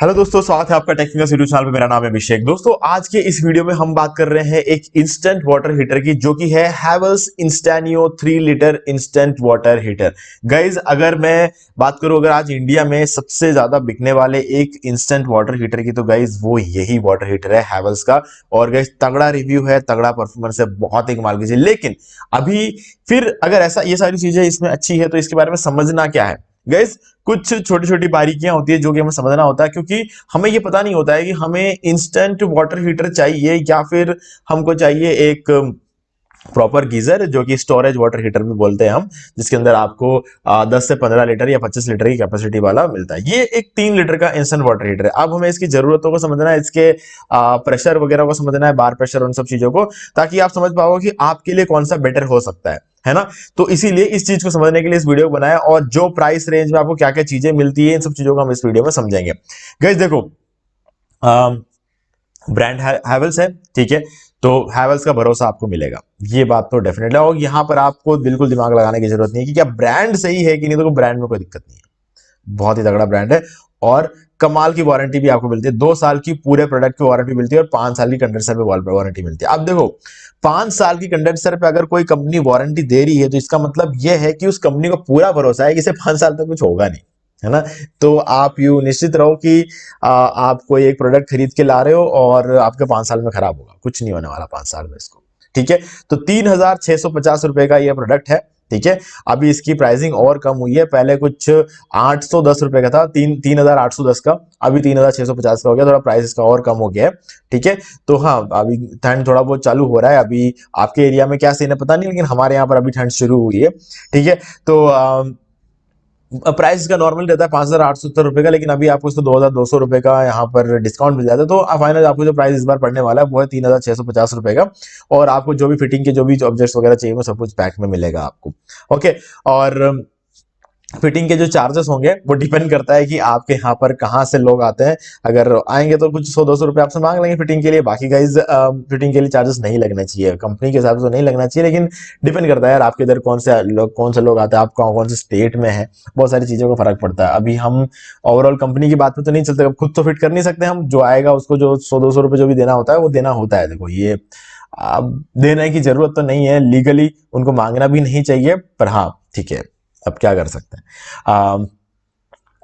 Hello दोस्तों, स्वागत है आपका टेक्निकल यूट्यूब चैनल पे। मेरा नाम है अभिषेक। दोस्तों, आज के इस वीडियो में हम बात कर रहे हैं एक इंस्टेंट वाटर हीटर की, जो कि है Havells Instanio 3 litre instant water heater. Guys, अगर मैं बात करूं, अगर आज इंडिया में सबसे ज्यादा बिकने वाले एक इंस्टेंट वाटर हीटर की, तो गाइज वो यही वाटर हीटर है हैवेल्स का। और गाइज, तगड़ा रिव्यू है, तगड़ा परफॉर्मेंस है, बहुत ही कमाल की चीज। लेकिन अभी फिर अगर ऐसा ये सारी चीजें इसमें अच्छी है, तो इसके बारे में समझना क्या है गाइज। कुछ छोटी छोटी बारीकियां होती है जो कि हमें समझना होता है, क्योंकि हमें ये पता नहीं होता है कि हमें इंस्टेंट वाटर हीटर चाहिए या फिर हमको चाहिए एक प्रॉपर गीजर, जो कि स्टोरेज वाटर हीटर भी बोलते हैं हम, जिसके अंदर आपको 10 से 15 लीटर या 25 लीटर की कैपेसिटी वाला मिलता है। ये एक 3 लीटर का इंस्टेंट वाटर हीटर है। अब हमें इसकी जरूरतों को समझना है, इसके प्रेशर वगैरह को समझना है, बार प्रेशर, उन सब चीजों को, ताकि आप समझ पाओ कि आपके लिए कौन सा बेटर हो सकता है ना। तो इसीलिए इस चीज को समझने के लिए इस वीडियो को बनाया, और जो प्राइस रेंज में आपको क्या क्या चीजें मिलती है, इन सब चीजों को हम इस वीडियो में समझेंगे। गाइस देखो, ब्रांड हैवेल्स है, ठीक है, तो हैवेल्स का भरोसा आपको मिलेगा, ये बात तो डेफिनेटली। और यहां पर आपको बिल्कुल दिमाग लगाने की जरूरत नहीं है कि क्या ब्रांड सही है कि नहीं। तो ब्रांड में कोई दिक्कत नहीं है, बहुत ही तगड़ा ब्रांड है। और कमाल की वारंटी भी आपको मिलती है, 2 साल की पूरे प्रोडक्ट की वारंटी मिलती है, और 5 साल की कंडेंसर पे वारंटी मिलती है। अब देखो, 5 साल की कंडेंसर पे अगर कोई कंपनी वारंटी दे रही है, तो इसका मतलब यह है कि उस कंपनी को पूरा भरोसा है कि इसे 5 साल तक कुछ होगा नहीं, है ना। तो आप यूं निश्चित रहो कि आप कोई एक प्रोडक्ट खरीद के ला रहे हो और आपके 5 साल में खराब होगा, कुछ नहीं होने वाला 5 साल में इसको, ठीक है। तो 3,650 रुपए का ये प्रोडक्ट है, ठीक है। अभी इसकी प्राइसिंग और कम हुई है, पहले कुछ 810 रुपए का था, 3,810 का, अभी 3,650 का हो गया, थोड़ा प्राइस इसका और कम हो गया है, ठीक है। तो हाँ, अभी ठंड थोड़ा बहुत चालू हो रहा है। अभी आपके एरिया में क्या सीन है पता नहीं, लेकिन हमारे यहाँ पर अभी ठंड शुरू हुई है, ठीक है। तो प्राइस का नॉर्मल रहता है 5,870 रुपए का, लेकिन अभी आपको इसको 2,200 रुपए का यहाँ पर डिस्काउंट मिल जाता है। तो फाइनल आपको जो प्राइस इस बार पड़ने वाला है वो है 3,650 रुपए का। और आपको जो भी फिटिंग के जो भी ऑब्जेक्ट्स वगैरह चाहिए, वो सब कुछ पैक में मिलेगा आपको, ओके। और फिटिंग के जो चार्जेस होंगे वो डिपेंड करता है कि आपके यहाँ पर कहाँ से लोग आते हैं। अगर आएंगे तो कुछ 100-200 रुपए आपसे मांग लेंगे फिटिंग के लिए। बाकी गाइज, फिटिंग के लिए चार्जेस नहीं लगना चाहिए, कंपनी के हिसाब से तो नहीं लगना चाहिए, लेकिन डिपेंड करता है यार आपके इधर कौन से लोग आते हैं, आप कौन से स्टेट में है, बहुत सारी चीजों का फर्क पड़ता है। अभी हम ओवरऑल कंपनी की बात में तो नहीं चलते, खुद तो फिट कर नहीं सकते हम, जो आएगा उसको जो 100-200 रुपए जो भी देना होता है वो देना होता है। देखो, ये अब देने की जरूरत तो नहीं है, लीगली उनको मांगना भी नहीं चाहिए, पर हाँ ठीक है, अब क्या कर सकते हैं।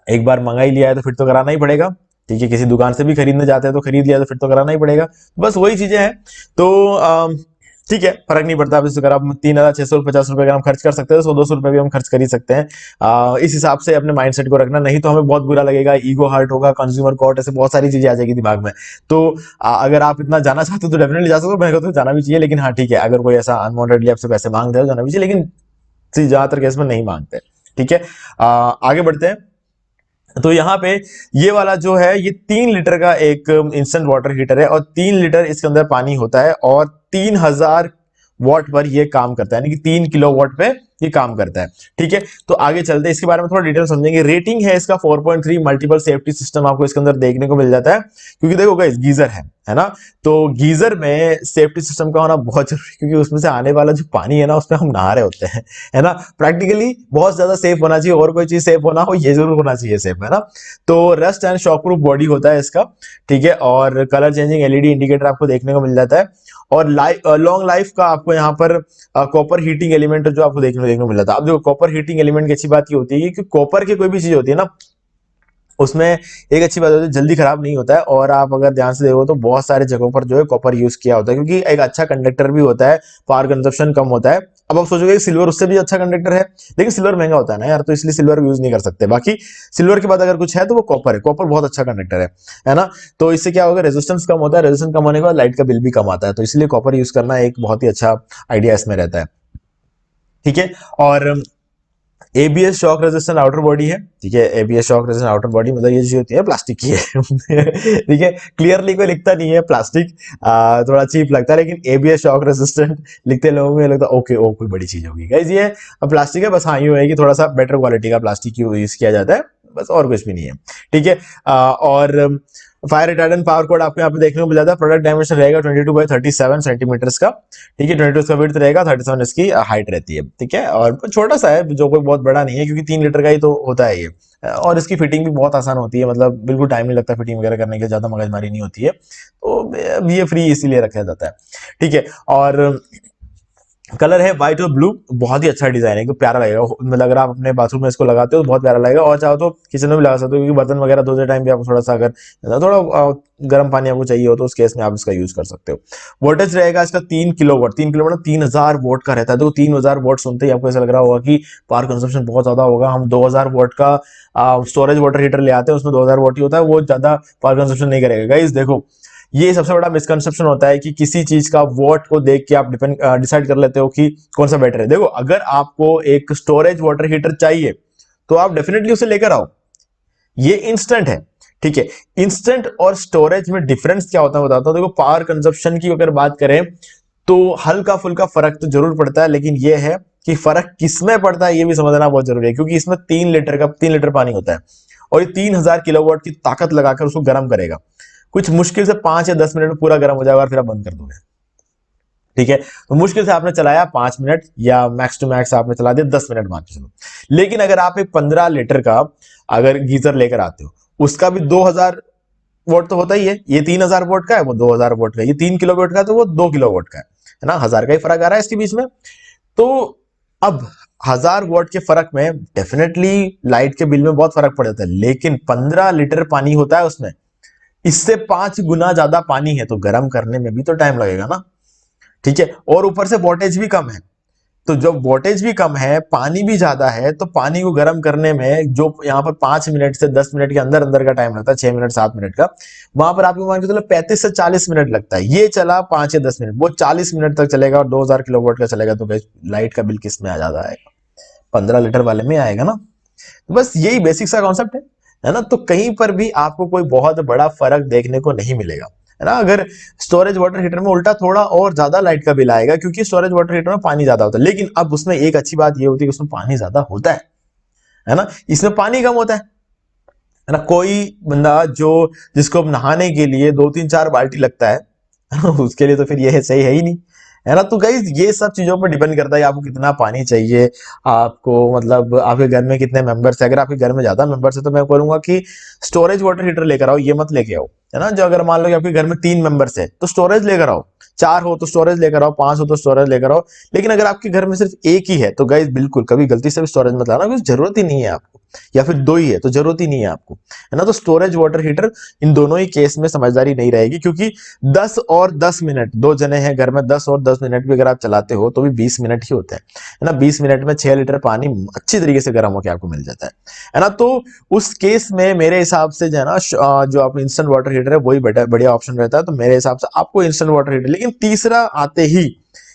एक बार मंगा ही लिया है तो फिर तो कराना ही पड़ेगा, ठीक है। किसी दुकान से भी खरीदने जाते हैं तो खरीद लिया तो फिर तो कराना ही पड़ेगा, बस वही चीजें हैं। तो ठीक है, फर्क नहीं पड़ता। अब अगर आप 3,650 रुपए अगर हम खर्च कर सकते हैं, तो 100-200 रुपए भी हम खर्च कर ही सकते हैं। इस हिसाब से अपने माइंडसेट को रखना, नहीं तो हमें बहुत बुरा लगेगा, ईगो हर्ट होगा, कंज्यूमर कोर्ट, ऐसे बहुत सारी चीजें आ जाएगी दिमाग में। तो अगर आप इतना जाना चाहते हो तो डेफिनेटली जा सकते हो, मेरे को तो जाना भी चाहिए, लेकिन हाँ ठीक है, अगर कोई ऐसा अनवांटेडली आपसे पैसे मांगते हो जाना भी चाहिए, लेकिन ज्यादातर केस में नहीं मांगते, ठीक है। आगे बढ़ते हैं। तो यहाँ पे ये वाला जो है, ये 3 लीटर का एक इंस्टेंट वाटर हीटर है, और 3 लीटर इसके अंदर पानी होता है, और 3,000 वॉट पर ये काम करता है, यानी कि 3 किलो वॉट पे ये काम करता है, ठीक है। तो आगे चलते हैं, इसके बारे में थोड़ा डिटेल समझेंगे। रेटिंग है इसका 4.3, मल्टीपल सेफ्टी सिस्टम आपको इसके अंदर देखने को मिल जाता है, क्योंकि देखो गाइस, गीजर है ना। तो गीजर में सेफ्टी सिस्टम का होना बहुत जरूरी है, क्योंकि उसमें से आने वाला जो पानी है ना, उसमें हम नहा रहे होते हैं, है ना। प्रैक्टिकली बहुत ज्यादा सेफ होना चाहिए, और कोई चीज सेफ होना हो, ये जरूर होना चाहिए सेफ, है ना। तो रस्ट एंड शॉकप्रूफ बॉडी होता है इसका, ठीक है। और कलर चेंजिंग एलईडी इंडिकेटर आपको देखने को मिल जाता है, और लॉन्ग लाइफ का आपको यहाँ पर कॉपर हीटिंग एलिमेंट जो आपको देखने को मिल जाता है। अब देखो, कॉपर हीटिंग एलिमेंट की अच्छी बात ये होती है कि कॉपर की कोई भी चीज होती है ना, उसमें एक अच्छी बात होती है, जल्दी खराब नहीं होता है। और आप अगर ध्यान से देखो तो बहुत सारे जगहों पर जो है कॉपर यूज किया होता है, क्योंकि एक अच्छा कंडक्टर भी होता है, पावर कंजप्शन कम होता है। अब आप सोचोगे सिल्वर उससे भी अच्छा कंडक्टर है, लेकिन सिल्वर महंगा होता है ना यार, तो इसलिए सिल्वर यूज नहीं कर सकते। बाकी सिल्वर के बाद अगर कुछ है तो वो कॉपर है, कॉपर बहुत अच्छा कंडक्टर है ना। तो इससे क्या होगा, रेजिस्टेंस कम होता है, रेजिस्टेंस कम होने के बाद लाइट का बिल भी कम आता है, तो इसलिए कॉपर यूज करना एक बहुत ही अच्छा आइडिया इसमें रहता है, ठीक है। और ABS shock resistant outer body है, ठीक है। ABS shock resistant outer body मतलब ये जो होती है प्लास्टिक की है ठीक है। क्लियरली कोई लिखता नहीं है प्लास्टिक, थोड़ा चीप लगता है, लेकिन एबीएस शॉक रेजिस्टेंट लिखते लोगों को लगता है ओके, ओ कोई बड़ी चीज होगी। गाइस, ये प्लास्टिक है, बस हाँ यूं है कि थोड़ा सा बेटर क्वालिटी का प्लास्टिक यूज किया जाता है, बस और कुछ भी नहीं है, ठीक है। और फायर रिटार्डेंट पावर कोड आपको यहाँ पे देखने को मिल जाता है। प्रोडक्ट डायमेंशन रहेगा 22/37 सेंटीमीटर्स का, ठीक है। 22 का विड्थ रहेगा, 37 इसकी हाइट रहती है, ठीक है। और छोटा सा है, जो कोई बहुत बड़ा नहीं है, क्योंकि 3 लीटर का ही तो होता है ये, और इसकी फिटिंग भी बहुत आसान होती है, मतलब बिल्कुल टाइम नहीं लगता फिटिंग वगैरह करने के, ज्यादा मगजमारी नहीं होती है, तो ये फ्री इसीलिए रखा जाता है। ठीक है, और कलर है व्हाइट और ब्लू, बहुत ही अच्छा डिजाइन है, तो प्यारा लगेगा, मतलब अगर आप अपने बाथरूम में इसको लगाते हो तो बहुत प्यारा लगेगा, और चाहो तो किचन में भी लगा सकते हो, क्योंकि बर्तन वगैरह धोते टाइम भी आपको थोड़ा सा अगर थोड़ा गर्म पानी आपको चाहिए हो तो उस केस में आप इसका यूज कर सकते हो। वोल्टेज रहेगा इसका 3 किलोवाट, 3 किलोवाट 3000 वोट का रहता है। तो 3000 वोट सुनते ही आपको ऐसा लग रहा होगा कि पावर कंजप्शन बहुत ज्यादा होगा, हम 2000 वोट का स्टोरेज वाटर हीटर ले आते हैं, उसमें 2000 वोट ही होता है, वो ज्यादा पावर कंजप्शन नहीं करेगा। गाइस देखो, ये सबसे बड़ा मिसकंसेप्शन होता है कि किसी चीज का वोट को देख के आप डिसाइड कर लेते हो कि कौन सा बेटर है। देखो, अगर आपको एक स्टोरेज वाटर हीटर चाहिए तो आप डेफिनेटली उसे लेकर आओ, ये इंस्टेंट है। ठीक है, इंस्टेंट और स्टोरेज में डिफरेंस क्या होता है बताता हूं। देखो, पावर कंजप्शन की अगर बात करें तो हल्का फुल्का फर्क तो जरूर पड़ता है, लेकिन यह है कि फर्क किसमें पड़ता है ये भी समझना बहुत जरूरी है, क्योंकि इसमें 3 लीटर पानी होता है, और ये 3000 किलोवाट की ताकत लगाकर उसको गर्म करेगा। कुछ मुश्किल से 5 या 10 मिनट में पूरा गर्म हो जाएगा और फिर आप बंद कर दोगे। ठीक है, तो मुश्किल से आपने चलाया 5 मिनट, या मैक्स टू मैक्स आपने चला दिया 10 मिनट मान के चलो। लेकिन अगर आप एक 15 लीटर का अगर गीजर लेकर आते हो, उसका भी 2000 वोट तो होता ही है, ये 3000 वोट का है, वो 2000 वोट का है, ये 3 किलोवाट का है, तो वो 2 किलोवाट का है ना, 1000 का ही फर्क आ रहा है इसके बीच में। तो अब 1000 वोट के फर्क में डेफिनेटली लाइट के बिल में बहुत फर्क पड़ जाता है, लेकिन 15 लीटर पानी होता है उसमें, इससे 5 गुना ज्यादा पानी है, तो गर्म करने में भी तो टाइम लगेगा ना। ठीक है, और ऊपर से वोल्टेज भी कम है, तो जब वोल्टेज भी कम है, पानी भी ज्यादा है, तो पानी को गर्म करने में जो यहाँ पर 5 मिनट से 10 मिनट के अंदर अंदर का टाइम लगता है, 6 मिनट 7 मिनट का, वहां पर आपको मान के चलो 35 से 40 मिनट लगता है। ये चला 5 या 10 मिनट, वो 40 मिनट तक चलेगा और 2000 किलोवाट का चलेगा, तो लाइट का बिल किस में आ जाता है? 15 लीटर वाले में आएगा ना। तो बस यही बेसिक सा कॉन्सेप्ट है ना। तो कहीं पर भी आपको कोई बहुत बड़ा फर्क देखने को नहीं मिलेगा, है ना। अगर स्टोरेज वाटर हीटर में उल्टा थोड़ा और ज्यादा लाइट का बिल आएगा, क्योंकि स्टोरेज वाटर हीटर में पानी ज्यादा होता है, लेकिन अब उसमें एक अच्छी बात ये होती है कि उसमें पानी ज्यादा होता है ना, इसमें पानी कम होता है ना। कोई बंदा जो जिसको नहाने के लिए 2 3 4 बाल्टी लगता है ना, उसके लिए तो फिर ये सही है ही नहीं, है ना। तो गाइस ये सब चीजों पर डिपेंड करता है आपको कितना पानी चाहिए, आपको मतलब आपके घर में कितने मेंबर्स है। अगर आपके घर में ज्यादा मेंबर्स है तो मैं बोलूंगा कि स्टोरेज वाटर हीटर लेकर आओ, ये मत लेके आओ, है ना। जो अगर मान लो कि आपके घर में 3 मेंबर्स है तो स्टोरेज लेकर आओ, 4 हो तो स्टोरेज लेकर आओ, 5 हो तो स्टोरेज लेकर आओ। लेकिन अगर आपके घर में सिर्फ एक ही है तो गाइस बिल्कुल कभी गलती से भी स्टोरेज मत लाना, क्योंकि जरूरत ही नहीं है आपको, या फिर 2 ही है तो जरूरत ही नहीं है आपको, है ना। तो स्टोरेज वाटर हीटर इन दोनों ही केस में समझदारी नहीं रहेगी, क्योंकि 10 और 10 मिनट, 2 जने हैं घर में, 10 और 10 मिनट भी अगर आप चलाते हो तो भी 20 मिनट ही होते हैं, है ना। 20 मिनट में 6 लीटर पानी अच्छी तरीके से गर्म होकर आपको मिल जाता है ना। तो उस केस में मेरे हिसाब से जो है ना, जो आप इंस्टेंट वाटर हीटर है वही बढ़िया ऑप्शन रहता है। तो मेरे हिसाब से आपको इंस्टेंट वाटर हीटर, लेकिन तीसरा आते ही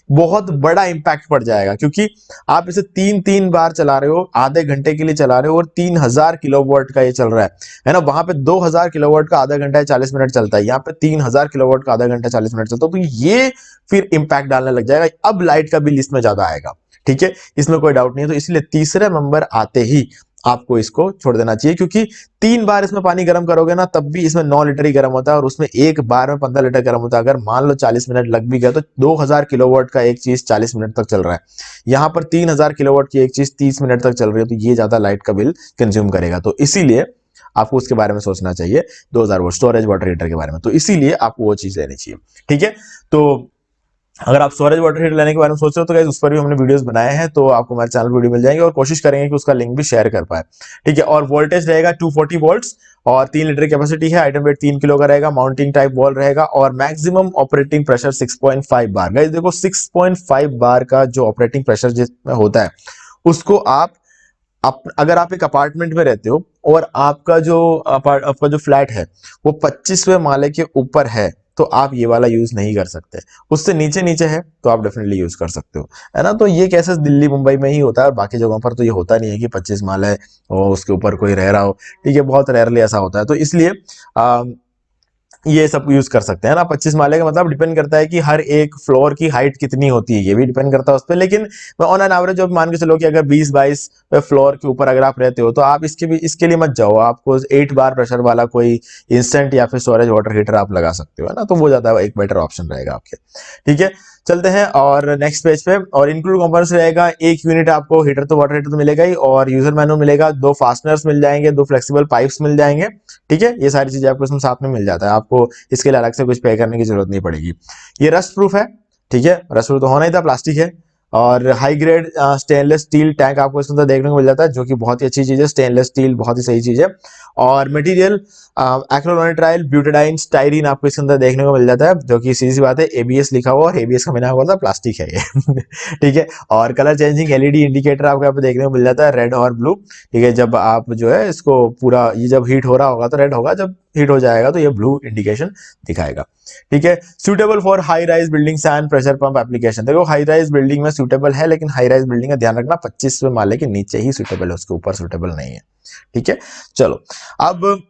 बहुत बड़ा इंपैक्ट पड़ जाएगा, क्योंकि आप इसे 3 बार चला रहे हो, आधे घंटे के लिए चला रहे हो, और 3000 किलोवाट का ये चल रहा है ना। वहां पे 2000 किलोवाट का आधा घंटा 40 मिनट चलता है, यहाँ पे 3000 किलोवाट का आधा घंटा 40 मिनट चलता है, तो ये फिर इंपैक्ट डालने लग जाएगा। अब लाइट का बिल इसमें ज्यादा आएगा, ठीक है, इसमें कोई डाउट नहीं है। तो इसलिए तीसरे नंबर आते ही आपको इसको छोड़ देना चाहिए, क्योंकि 3 बार इसमें पानी गर्म करोगे ना तब भी इसमें 9 लीटर ही गर्म होता है, और उसमें एक बार में 15 लीटर गर्म होता है। अगर मान लो 40 मिनट लग भी गया तो 2000 किलोवाट का एक चीज 40 मिनट तक चल रहा है, यहाँ पर 3000 किलोवाट की एक चीज 30 मिनट तक चल रही है, तो ये ज्यादा लाइट का बिल कंज्यूम करेगा। तो इसीलिए आपको उसके बारे में सोचना चाहिए, 2000 वोट स्टोरेज वाटर हीटर के बारे में, तो इसीलिए आपको वो चीज लेनी चाहिए। ठीक है, तो अगर आप स्टोरेज वाटर हीटर लेने के बारे में सोच रहे हो तो गाइस उस पर भी हमने वीडियोस बनाए हैं, तो आपको हमारे चैनल वीडियो मिल जाएंगे, और कोशिश करेंगे कि उसका लिंक भी शेयर कर पाए। ठीक है, और वोल्टेज रहेगा 240 वोल्ट्स, और 3 लीटर कैपेसिटी है, आइटम वेट 3 किलो का रहेगा, माउंटिंग टाइप वॉल रहेगा, और मैक्सिमम ऑपरेटिंग प्रेशर 6.5 बार। गाइस देखो, 6.5 बार का जो ऑपरेटिंग प्रेशर जिसमें होता है उसको अगर आप एक अपार्टमेंट में रहते हो और आपका जो फ्लैट है वो 25वें माले के ऊपर है, तो आप ये वाला यूज नहीं कर सकते। उससे नीचे नीचे है तो आप डेफिनेटली यूज कर सकते हो, है ना। तो ये केसेस दिल्ली मुंबई में ही होता है, और बाकी जगहों पर तो ये होता नहीं है कि 25 माले है और उसके ऊपर कोई रह रहा हो। ठीक है, बहुत रेयरली ऐसा होता है, तो इसलिए ये सब यूज कर सकते हैं ना। 25 माले का मतलब डिपेंड करता है कि हर एक फ्लोर की हाइट कितनी होती है, ये भी डिपेंड करता है उस पर। लेकिन ऑन एन एवरेज मान के चलो कि अगर 20-22 फ्लोर के ऊपर अगर आप रहते हो तो आप इसके लिए मत जाओ, आपको 8 बार प्रेशर वाला कोई इंस्टेंट या फिर स्टोरेज वाटर हीटर आप लगा सकते हो, है ना। तो वो ज्यादा एक बेटर ऑप्शन रहेगा आपके। ठीक है, चलते हैं और नेक्स्ट पेज पे, और इंक्लूड कंपोनेंट्स रहेगा, एक यूनिट आपको हीटर तो वाटर हीटर तो मिलेगा ही, और यूजर मैनुअल मिलेगा, 2 फास्टनर्स मिल जाएंगे, 2 फ्लेक्सिबल पाइप्स मिल जाएंगे। ठीक है, ये सारी चीजें आपको इसमें साथ में मिल जाता है, आपको इसके लिए अलग से कुछ पे करने की जरूरत नहीं पड़ेगी। ये रस्ट प्रूफ है, ठीक है, रस्ट प्रूफ तो होना ही था, प्लास्टिक है। और high grade stainless steel tank आपको इसके अंदर देखने को मिल जाता है, जो कि बहुत ही अच्छी चीज है, स्टेनलेस स्टील बहुत ही सही चीज है। और मटेरियल एक्रिलोनिट्राइल ब्यूटाडाइन स्टाइरीन आपको इसके अंदर देखने को मिल जाता है, जो कि सीधी सी बात है, एबीएस लिखा हुआ, और एबीएस का मैंने आपको बोला था प्लास्टिक है ये ठीक है। और कलर चेंजिंग एलईडी इंडिकेटर आपको यहाँ पे देखने को मिल जाता है, रेड और ब्लू। ठीक है, जब आप जो है इसको पूरा, ये जब हीट हो रहा होगा तो रेड होगा, जब हीट हो जाएगा तो ये ब्लू इंडिकेशन दिखाएगा। ठीक है, suitable for high rise buildings and pressure pump application. देखो हाई राइज बिल्डिंग में सुटेबल है, लेकिन हाई राइज बिल्डिंग का ध्यान रखना 25वें माले के नीचे ही सुटेबल है, उसके ऊपर सुटेबल नहीं है। ठीक है, चलो अब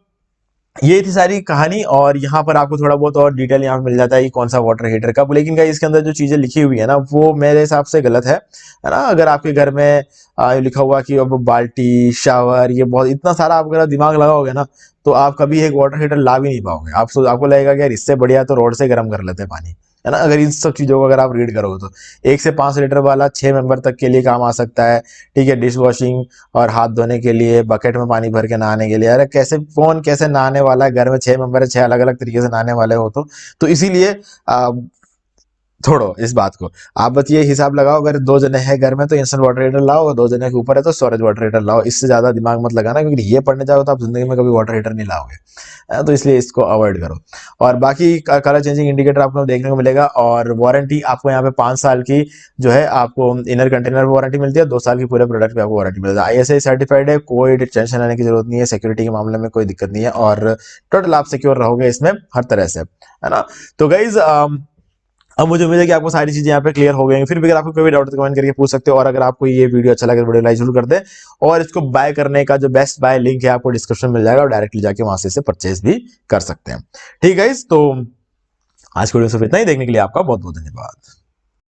ये थी सारी कहानी, और यहाँ पर आपको थोड़ा बहुत और डिटेल यहाँ पे मिल जाता है कि कौन सा वाटर हीटर कब, लेकिन गाइस इसके अंदर जो चीजें लिखी हुई है ना, वो मेरे हिसाब से गलत है ना। अगर आपके घर में लिखा हुआ कि अब बाल्टी शावर, ये बहुत इतना सारा आप अगर दिमाग लगाओगे ना, तो आप कभी एक वाटर हीटर ला भी नहीं पाओगे। आपको लगेगा कि यार इससे बढ़िया तो रोड से गर्म कर लेते हैं पानी, है ना। अगर इन सब चीजों को अगर आप रीड करोगे तो 1 से 5 लीटर वाला 6 मेंबर तक के लिए काम आ सकता है। ठीक है, डिश वॉशिंग और हाथ धोने के लिए, बकेट में पानी भर के नहाने के लिए। अरे कैसे कौन कैसे नहाने वाला है, घर में 6 मेंबर है, 6 अलग अलग तरीके से नहाने वाले हो, तो इसीलिए छोड़ो इस बात को। आप बस ये हिसाब लगाओ, अगर 2 जने हैं घर में तो इंस्टेंट वाटर हीटर लाओ, और 2 जने के ऊपर है तो स्टोरेज वाटर हीटर लाओ। इससे ज्यादा दिमाग मत लगाना, क्योंकि ये पढ़ने जाओ तो आप जिंदगी में कभी वाटर हीटर नहीं लाओगे, तो इसलिए इसको अवॉइड करो। और बाकी कलर चेंजिंग इंडिकेटर आपको देखने को मिलेगा, और वारंटी आपको यहाँ पे 5 साल की जो है आपको इनर कंटेनर वारंटी मिलती है, 2 साल की पूरे प्रोडक्ट पे आपको वारंटी मिलती है। ISI सर्टिफाइड है, कोई टेंशन लेने की जरूरत नहीं है, सिक्योरिटी के मामले में कोई दिक्कत नहीं है, और टोटल आप सिक्योर रहोगे इसमें हर तरह से, है ना। तो गाइज अब मुझे उम्मीद है कि आपको सारी चीजें यहाँ पे क्लियर हो गई। फिर भी अगर आपको कोई डाउट तो कमेंट करके पूछ सकते हो, और अगर आपको ये वीडियो अच्छा लगे, वीडियो लाइक जरूर कर दे, और इसको बाय करने का जो बेस्ट बाय लिंक है आपको डिस्क्रिप्शन में मिल जाएगा, और डायरेक्टली जाके वहां से इसे परचेज भी कर सकते हैं। ठीक है, तो आज की वीडियो सिर्फ इतना ही, देखने के लिए आपका बहुत बहुत धन्यवाद।